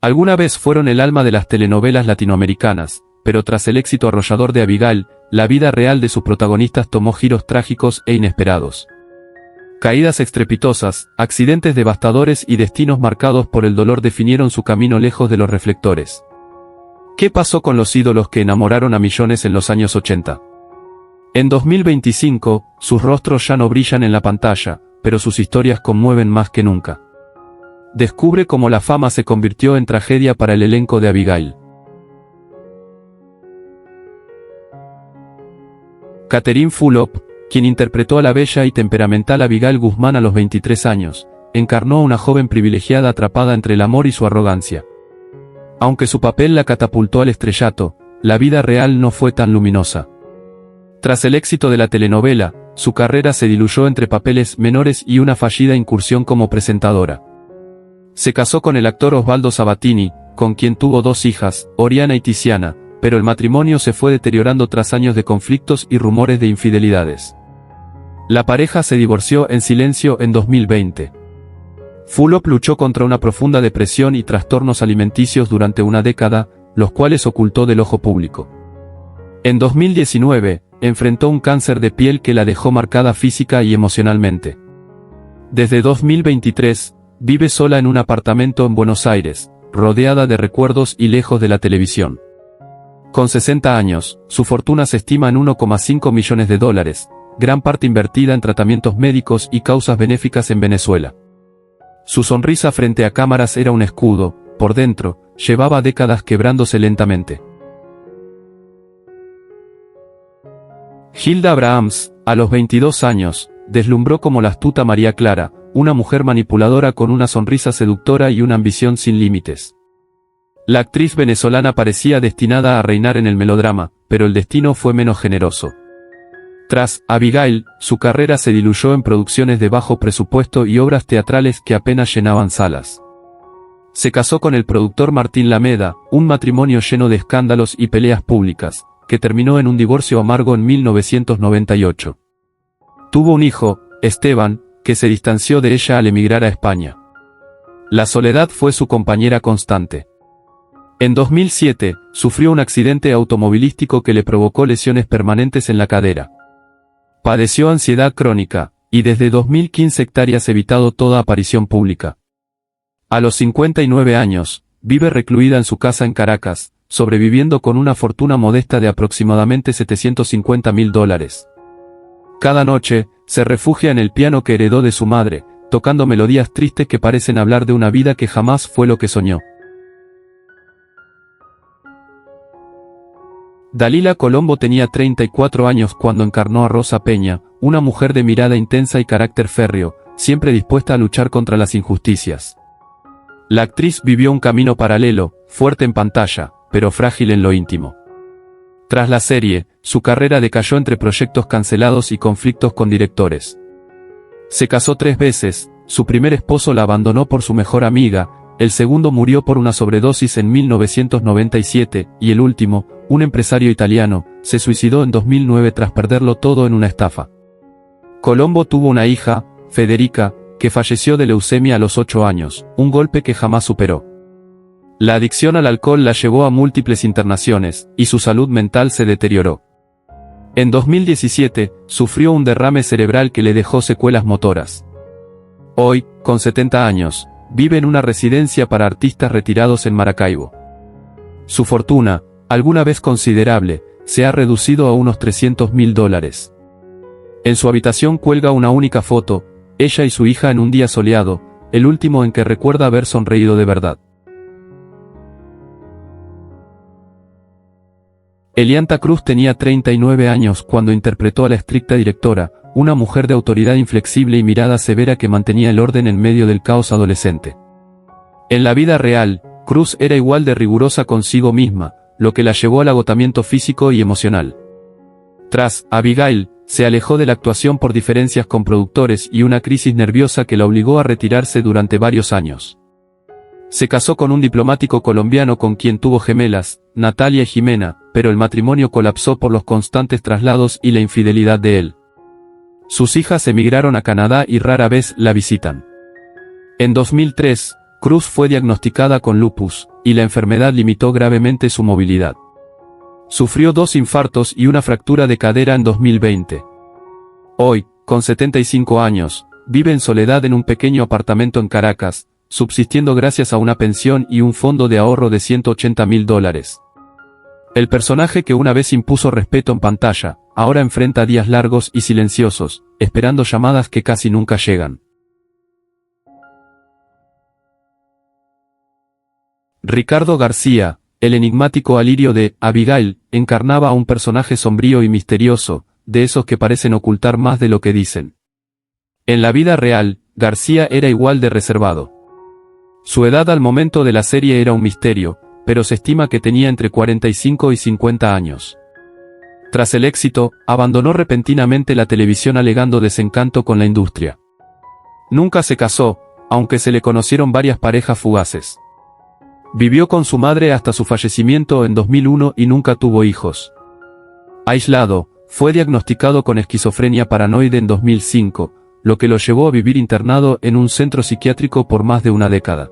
Alguna vez fueron el alma de las telenovelas latinoamericanas, pero tras el éxito arrollador de Abigail, la vida real de sus protagonistas tomó giros trágicos e inesperados. Caídas estrepitosas, accidentes devastadores y destinos marcados por el dolor definieron su camino lejos de los reflectores. ¿Qué pasó con los ídolos que enamoraron a millones en los años 80? En 2025, sus rostros ya no brillan en la pantalla, pero sus historias conmueven más que nunca. Descubre cómo la fama se convirtió en tragedia para el elenco de Abigail. Catherine Fulop, quien interpretó a la bella y temperamental Abigail Guzmán a los 23 años, encarnó a una joven privilegiada atrapada entre el amor y su arrogancia. Aunque su papel la catapultó al estrellato, la vida real no fue tan luminosa. Tras el éxito de la telenovela, su carrera se diluyó entre papeles menores y una fallida incursión como presentadora. Se casó con el actor Osvaldo Sabatini, con quien tuvo 2 hijas, Oriana y Tiziana, pero el matrimonio se fue deteriorando tras años de conflictos y rumores de infidelidades. La pareja se divorció en silencio en 2020. Fulop luchó contra una profunda depresión y trastornos alimenticios durante una década, los cuales ocultó del ojo público. En 2019, enfrentó un cáncer de piel que la dejó marcada física y emocionalmente. Desde 2023, vive sola en un apartamento en Buenos Aires, rodeada de recuerdos y lejos de la televisión. Con 60 años, su fortuna se estima en $1,5 millones, gran parte invertida en tratamientos médicos y causas benéficas en Venezuela. Su sonrisa frente a cámaras era un escudo, por dentro, llevaba décadas quebrándose lentamente. Hilda Abrahams, a los 22 años, deslumbró como la astuta María Clara, una mujer manipuladora con una sonrisa seductora y una ambición sin límites. La actriz venezolana parecía destinada a reinar en el melodrama, pero el destino fue menos generoso. Tras Abigail, su carrera se diluyó en producciones de bajo presupuesto y obras teatrales que apenas llenaban salas. Se casó con el productor Martín Lameda, un matrimonio lleno de escándalos y peleas públicas, que terminó en un divorcio amargo en 1998. Tuvo un hijo, Esteban, que se distanció de ella al emigrar a España. La soledad fue su compañera constante. En 2007, sufrió un accidente automovilístico que le provocó lesiones permanentes en la cadera. Padeció ansiedad crónica, y desde 2015 hectáreas evitado toda aparición pública. A los 59 años, vive recluida en su casa en Caracas, sobreviviendo con una fortuna modesta de aproximadamente $750.000. Cada noche, se refugia en el piano que heredó de su madre, tocando melodías tristes que parecen hablar de una vida que jamás fue lo que soñó. Dalila Colombo tenía 34 años cuando encarnó a Rosa Peña, una mujer de mirada intensa y carácter férreo, siempre dispuesta a luchar contra las injusticias. La actriz vivió un camino paralelo, fuerte en pantalla, pero frágil en lo íntimo. Tras la serie, su carrera decayó entre proyectos cancelados y conflictos con directores. Se casó 3 veces, su primer esposo la abandonó por su mejor amiga, el segundo murió por una sobredosis en 1997, y el último, un empresario italiano, se suicidó en 2009 tras perderlo todo en una estafa. Colombo tuvo una hija, Federica, que falleció de leucemia a los 8 años, un golpe que jamás superó. La adicción al alcohol la llevó a múltiples internaciones, y su salud mental se deterioró. En 2017, sufrió un derrame cerebral que le dejó secuelas motoras. Hoy, con 70 años, vive en una residencia para artistas retirados en Maracaibo. Su fortuna, alguna vez considerable, se ha reducido a unos $300.000. En su habitación cuelga una única foto, ella y su hija en un día soleado, el último en que recuerda haber sonreído de verdad. Elianta Cruz tenía 39 años cuando interpretó a la estricta directora, una mujer de autoridad inflexible y mirada severa que mantenía el orden en medio del caos adolescente. En la vida real, Cruz era igual de rigurosa consigo misma, lo que la llevó al agotamiento físico y emocional. Tras Abigail, se alejó de la actuación por diferencias con productores y una crisis nerviosa que la obligó a retirarse durante varios años. Se casó con un diplomático colombiano con quien tuvo gemelas, Natalia y Jimena, pero el matrimonio colapsó por los constantes traslados y la infidelidad de él. Sus hijas emigraron a Canadá y rara vez la visitan. En 2003, Cruz fue diagnosticada con lupus, y la enfermedad limitó gravemente su movilidad. Sufrió 2 infartos y una fractura de cadera en 2020. Hoy, con 75 años, vive en soledad en un pequeño apartamento en Caracas, subsistiendo gracias a una pensión y un fondo de ahorro de $180.000. El personaje que una vez impuso respeto en pantalla, ahora enfrenta días largos y silenciosos, esperando llamadas que casi nunca llegan. Ricardo García, el enigmático Alirio de Abigail, encarnaba a un personaje sombrío y misterioso, de esos que parecen ocultar más de lo que dicen. En la vida real, García era igual de reservado. Su edad al momento de la serie era un misterio, pero se estima que tenía entre 45 y 50 años. Tras el éxito, abandonó repentinamente la televisión alegando desencanto con la industria. Nunca se casó, aunque se le conocieron varias parejas fugaces. Vivió con su madre hasta su fallecimiento en 2001 y nunca tuvo hijos. Aislado, fue diagnosticado con esquizofrenia paranoide en 2005, lo que lo llevó a vivir internado en un centro psiquiátrico por más de una década.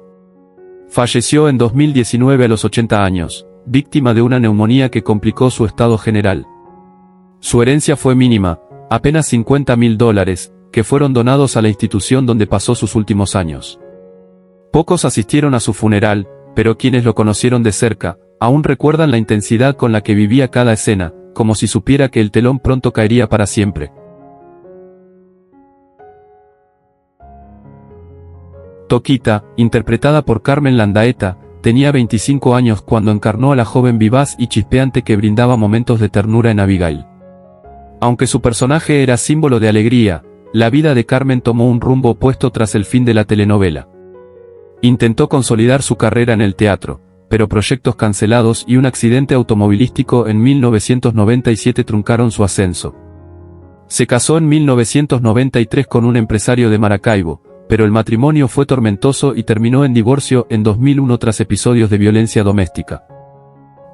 Falleció en 2019 a los 80 años, víctima de una neumonía que complicó su estado general. Su herencia fue mínima, apenas $50.000, que fueron donados a la institución donde pasó sus últimos años. Pocos asistieron a su funeral, pero quienes lo conocieron de cerca, aún recuerdan la intensidad con la que vivía cada escena, como si supiera que el telón pronto caería para siempre. Toquita, interpretada por Carmen Landaeta, tenía 25 años cuando encarnó a la joven vivaz y chispeante que brindaba momentos de ternura en Abigail. Aunque su personaje era símbolo de alegría, la vida de Carmen tomó un rumbo opuesto tras el fin de la telenovela. Intentó consolidar su carrera en el teatro, pero proyectos cancelados y un accidente automovilístico en 1997 truncaron su ascenso. Se casó en 1993 con un empresario de Maracaibo, pero el matrimonio fue tormentoso y terminó en divorcio en 2001 tras episodios de violencia doméstica.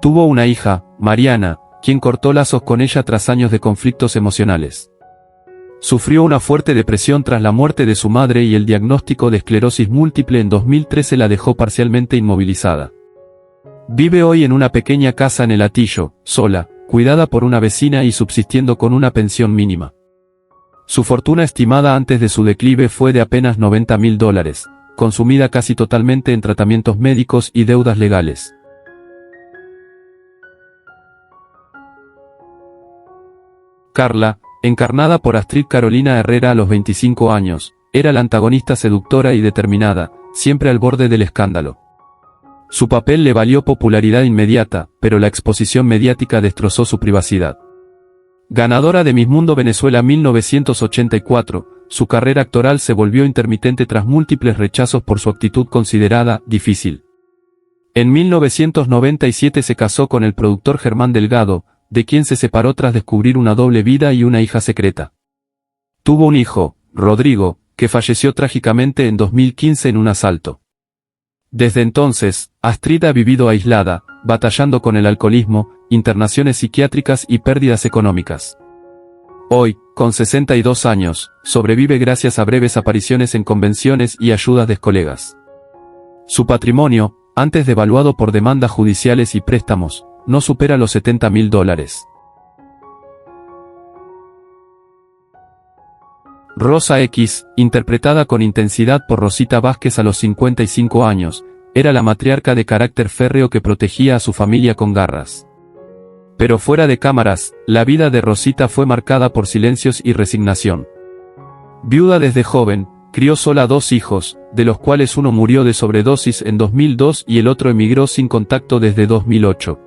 Tuvo una hija, Mariana, quien cortó lazos con ella tras años de conflictos emocionales. Sufrió una fuerte depresión tras la muerte de su madre y el diagnóstico de esclerosis múltiple en 2013 la dejó parcialmente inmovilizada. Vive hoy en una pequeña casa en El Hatillo, sola, cuidada por una vecina y subsistiendo con una pensión mínima. Su fortuna estimada antes de su declive fue de apenas $90.000, consumida casi totalmente en tratamientos médicos y deudas legales. Carla, encarnada por Astrid Carolina Herrera a los 25 años, era la antagonista seductora y determinada, siempre al borde del escándalo. Su papel le valió popularidad inmediata, pero la exposición mediática destrozó su privacidad. Ganadora de Miss Mundo Venezuela 1984, su carrera actoral se volvió intermitente tras múltiples rechazos por su actitud considerada difícil. En 1997 se casó con el productor Germán Delgado, de quien se separó tras descubrir una doble vida y una hija secreta. Tuvo un hijo, Rodrigo, que falleció trágicamente en 2015 en un asalto. Desde entonces, Astrid ha vivido aislada, batallando con el alcoholismo, internaciones psiquiátricas y pérdidas económicas. Hoy, con 62 años, sobrevive gracias a breves apariciones en convenciones y ayudas de colegas. Su patrimonio, antes devaluado por demandas judiciales y préstamos, no supera los $70.000. Rosa X, interpretada con intensidad por Rosita Vázquez a los 55 años, era la matriarca de carácter férreo que protegía a su familia con garras. Pero fuera de cámaras, la vida de Rosita fue marcada por silencios y resignación. Viuda desde joven, crió sola 2 hijos, de los cuales uno murió de sobredosis en 2002 y el otro emigró sin contacto desde 2008.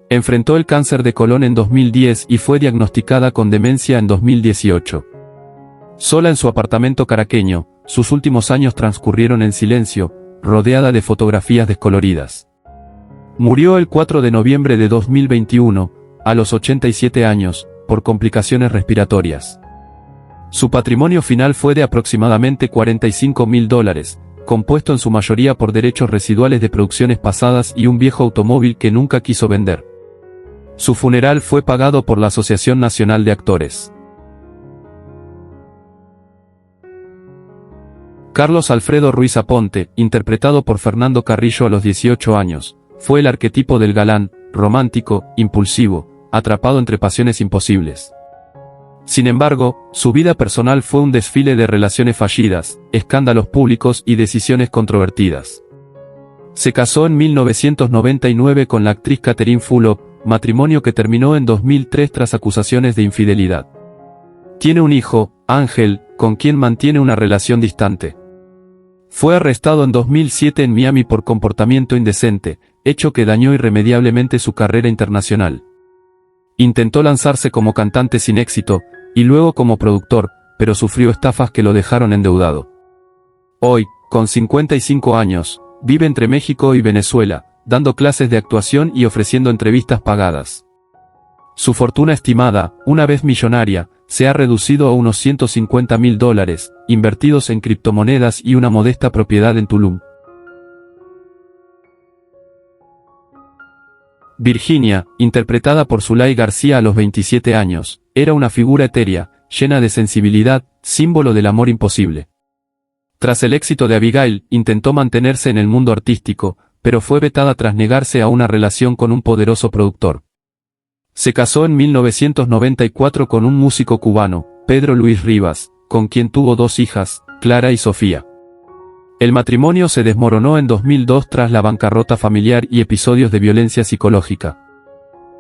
Enfrentó el cáncer de colon en 2010 y fue diagnosticada con demencia en 2018. Sola en su apartamento caraqueño, sus últimos años transcurrieron en silencio, rodeada de fotografías descoloridas. Murió el 4 de noviembre de 2021, a los 87 años, por complicaciones respiratorias. Su patrimonio final fue de aproximadamente $45.000, compuesto en su mayoría por derechos residuales de producciones pasadas y un viejo automóvil que nunca quiso vender. Su funeral fue pagado por la Asociación Nacional de Actores. Carlos Alfredo Ruiz Aponte, interpretado por Fernando Carrillo a los 18 años, fue el arquetipo del galán, romántico, impulsivo, atrapado entre pasiones imposibles. Sin embargo, su vida personal fue un desfile de relaciones fallidas, escándalos públicos y decisiones controvertidas. Se casó en 1999 con la actriz Catherine Fulop, matrimonio que terminó en 2003 tras acusaciones de infidelidad. Tiene un hijo, Ángel, con quien mantiene una relación distante. Fue arrestado en 2007 en Miami por comportamiento indecente, hecho que dañó irremediablemente su carrera internacional. Intentó lanzarse como cantante sin éxito, y luego como productor, pero sufrió estafas que lo dejaron endeudado. Hoy, con 55 años, vive entre México y Venezuela, dando clases de actuación y ofreciendo entrevistas pagadas. Su fortuna estimada, una vez millonaria, se ha reducido a unos $150.000, invertidos en criptomonedas y una modesta propiedad en Tulum. Virginia, interpretada por Zulay García a los 27 años, era una figura etérea, llena de sensibilidad, símbolo del amor imposible. Tras el éxito de Abigail, intentó mantenerse en el mundo artístico, pero fue vetada tras negarse a una relación con un poderoso productor. Se casó en 1994 con un músico cubano, Pedro Luis Rivas, con quien tuvo 2 hijas, Clara y Sofía. El matrimonio se desmoronó en 2002 tras la bancarrota familiar y episodios de violencia psicológica.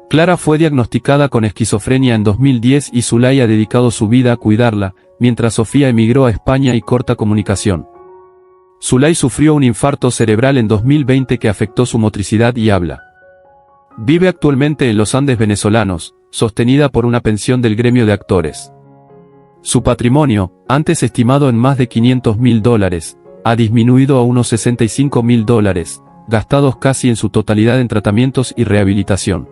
Clara fue diagnosticada con esquizofrenia en 2010 y Zulay ha dedicado su vida a cuidarla, mientras Sofía emigró a España y corta comunicación. Zulay sufrió un infarto cerebral en 2020 que afectó su motricidad y habla. Vive actualmente en los Andes venezolanos, sostenida por una pensión del gremio de actores. Su patrimonio, antes estimado en más de $500.000, ha disminuido a unos $65.000, gastados casi en su totalidad en tratamientos y rehabilitación.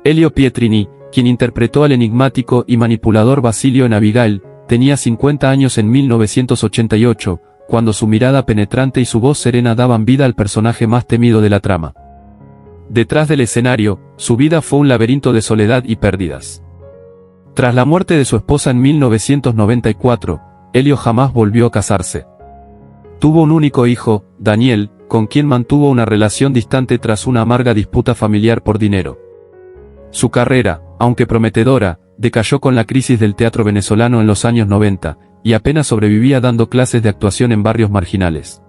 Elio Pietrini, quien interpretó al enigmático y manipulador Basilio en Abigail, tenía 50 años en 1988, cuando su mirada penetrante y su voz serena daban vida al personaje más temido de la trama. Detrás del escenario, su vida fue un laberinto de soledad y pérdidas. Tras la muerte de su esposa en 1994, Elio jamás volvió a casarse. Tuvo un único hijo, Daniel, con quien mantuvo una relación distante tras una amarga disputa familiar por dinero. Su carrera, aunque prometedora, decayó con la crisis del teatro venezolano en los años 90, y apenas sobrevivía dando clases de actuación en barrios marginales.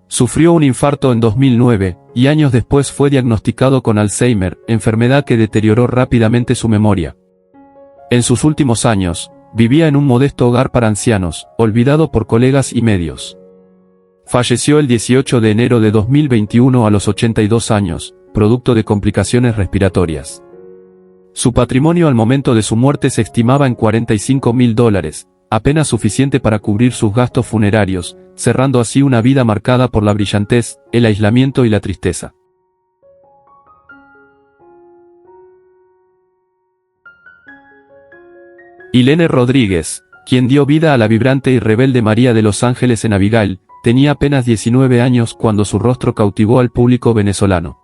Sufrió un infarto en 2009, y años después fue diagnosticado con Alzheimer, enfermedad que deterioró rápidamente su memoria. En sus últimos años, vivía en un modesto hogar para ancianos, olvidado por colegas y medios. Falleció el 18 de enero de 2021 a los 82 años, producto de complicaciones respiratorias. Su patrimonio al momento de su muerte se estimaba en $45.000, apenas suficiente para cubrir sus gastos funerarios, cerrando así una vida marcada por la brillantez, el aislamiento y la tristeza. Ilene Rodríguez, quien dio vida a la vibrante y rebelde María de los Ángeles en Abigail, tenía apenas 19 años cuando su rostro cautivó al público venezolano.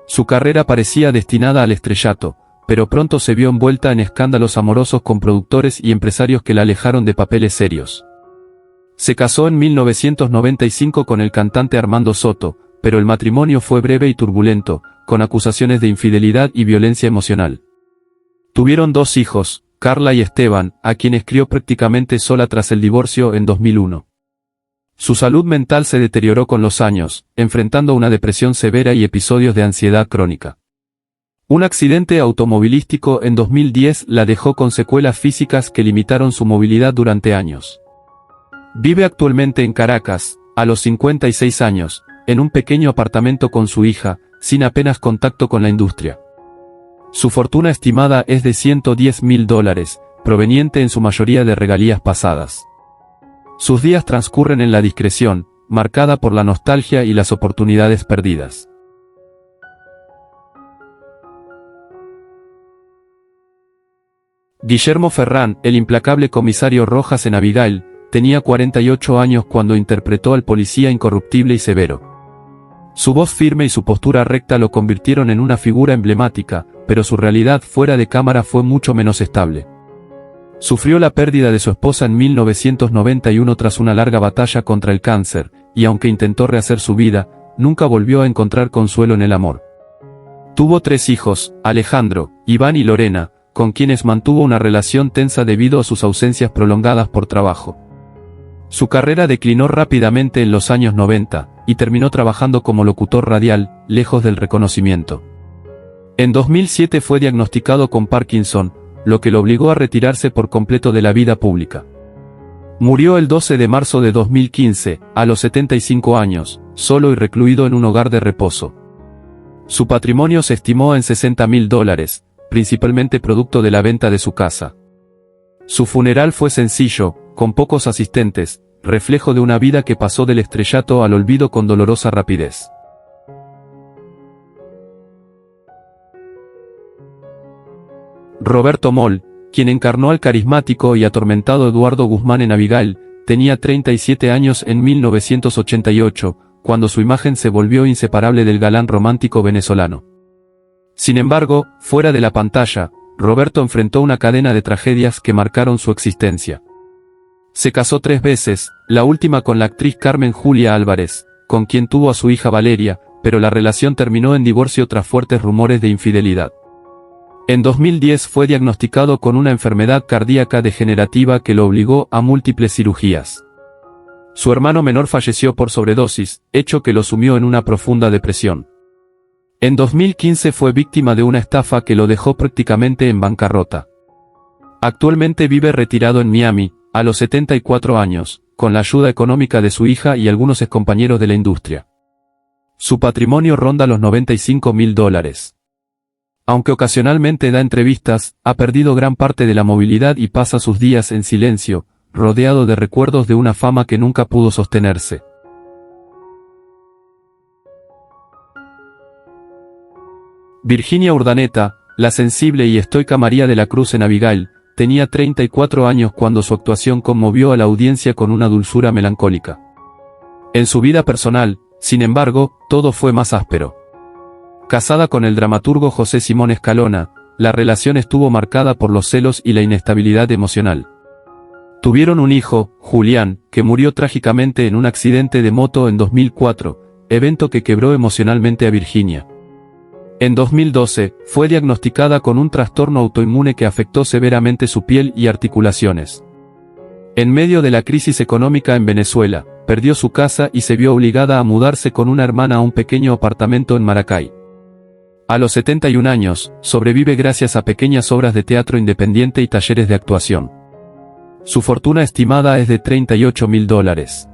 Su carrera parecía destinada al estrellato, pero pronto se vio envuelta en escándalos amorosos con productores y empresarios que la alejaron de papeles serios. Se casó en 1995 con el cantante Armando Soto, pero el matrimonio fue breve y turbulento, con acusaciones de infidelidad y violencia emocional. Tuvieron 2 hijos, Carla y Esteban, a quienes crió prácticamente sola tras el divorcio en 2001. Su salud mental se deterioró con los años, enfrentando una depresión severa y episodios de ansiedad crónica. Un accidente automovilístico en 2010 la dejó con secuelas físicas que limitaron su movilidad durante años. Vive actualmente en Caracas, a los 56 años, en un pequeño apartamento con su hija, sin apenas contacto con la industria. Su fortuna estimada es de $110.000, proveniente en su mayoría de regalías pasadas. Sus días transcurren en la discreción, marcada por la nostalgia y las oportunidades perdidas. Guillermo Ferrán, el implacable comisario Rojas en Abigail, tenía 48 años cuando interpretó al policía incorruptible y severo. Su voz firme y su postura recta lo convirtieron en una figura emblemática, pero su realidad fuera de cámara fue mucho menos estable. Sufrió la pérdida de su esposa en 1991 tras una larga batalla contra el cáncer, y aunque intentó rehacer su vida, nunca volvió a encontrar consuelo en el amor. Tuvo 3 hijos, Alejandro, Iván y Lorena, con quienes mantuvo una relación tensa debido a sus ausencias prolongadas por trabajo. Su carrera declinó rápidamente en los años 90, y terminó trabajando como locutor radial, lejos del reconocimiento. En 2007 fue diagnosticado con Parkinson, lo que lo obligó a retirarse por completo de la vida pública. Murió el 12 de marzo de 2015, a los 75 años, solo y recluido en un hogar de reposo. Su patrimonio se estimó en $60.000, principalmente producto de la venta de su casa. Su funeral fue sencillo, con pocos asistentes, reflejo de una vida que pasó del estrellato al olvido con dolorosa rapidez. Roberto Moll, quien encarnó al carismático y atormentado Eduardo Guzmán en Abigail, tenía 37 años en 1988, cuando su imagen se volvió inseparable del galán romántico venezolano. Sin embargo, fuera de la pantalla, Roberto enfrentó una cadena de tragedias que marcaron su existencia. Se casó 3 veces, la última con la actriz Carmen Julia Álvarez, con quien tuvo a su hija Valeria, pero la relación terminó en divorcio tras fuertes rumores de infidelidad. En 2010 fue diagnosticado con una enfermedad cardíaca degenerativa que lo obligó a múltiples cirugías. Su hermano menor falleció por sobredosis, hecho que lo sumió en una profunda depresión. En 2015 fue víctima de una estafa que lo dejó prácticamente en bancarrota. Actualmente vive retirado en Miami, a los 74 años, con la ayuda económica de su hija y algunos excompañeros de la industria. Su patrimonio ronda los $95.000. Aunque ocasionalmente da entrevistas, ha perdido gran parte de la movilidad y pasa sus días en silencio, rodeado de recuerdos de una fama que nunca pudo sostenerse. Virginia Urdaneta, la sensible y estoica María de la Cruz en Abigail, tenía 34 años cuando su actuación conmovió a la audiencia con una dulzura melancólica. En su vida personal, sin embargo, todo fue más áspero. Casada con el dramaturgo José Simón Escalona, la relación estuvo marcada por los celos y la inestabilidad emocional. Tuvieron un hijo, Julián, que murió trágicamente en un accidente de moto en 2004, evento que quebró emocionalmente a Virginia. En 2012, fue diagnosticada con un trastorno autoinmune que afectó severamente su piel y articulaciones. En medio de la crisis económica en Venezuela, perdió su casa y se vio obligada a mudarse con una hermana a un pequeño apartamento en Maracay. A los 71 años, sobrevive gracias a pequeñas obras de teatro independiente y talleres de actuación. Su fortuna estimada es de $38.000.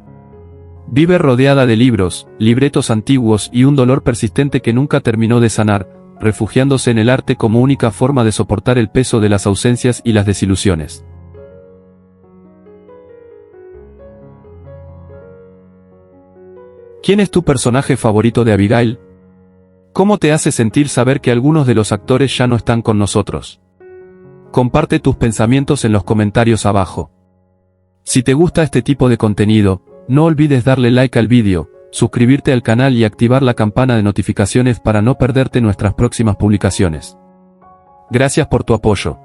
Vive rodeada de libros, libretos antiguos y un dolor persistente que nunca terminó de sanar, refugiándose en el arte como única forma de soportar el peso de las ausencias y las desilusiones. ¿Quién es tu personaje favorito de Abigail? ¿Cómo te hace sentir saber que algunos de los actores ya no están con nosotros? Comparte tus pensamientos en los comentarios abajo. Si te gusta este tipo de contenido, no olvides darle like al vídeo, suscribirte al canal y activar la campana de notificaciones para no perderte nuestras próximas publicaciones. Gracias por tu apoyo.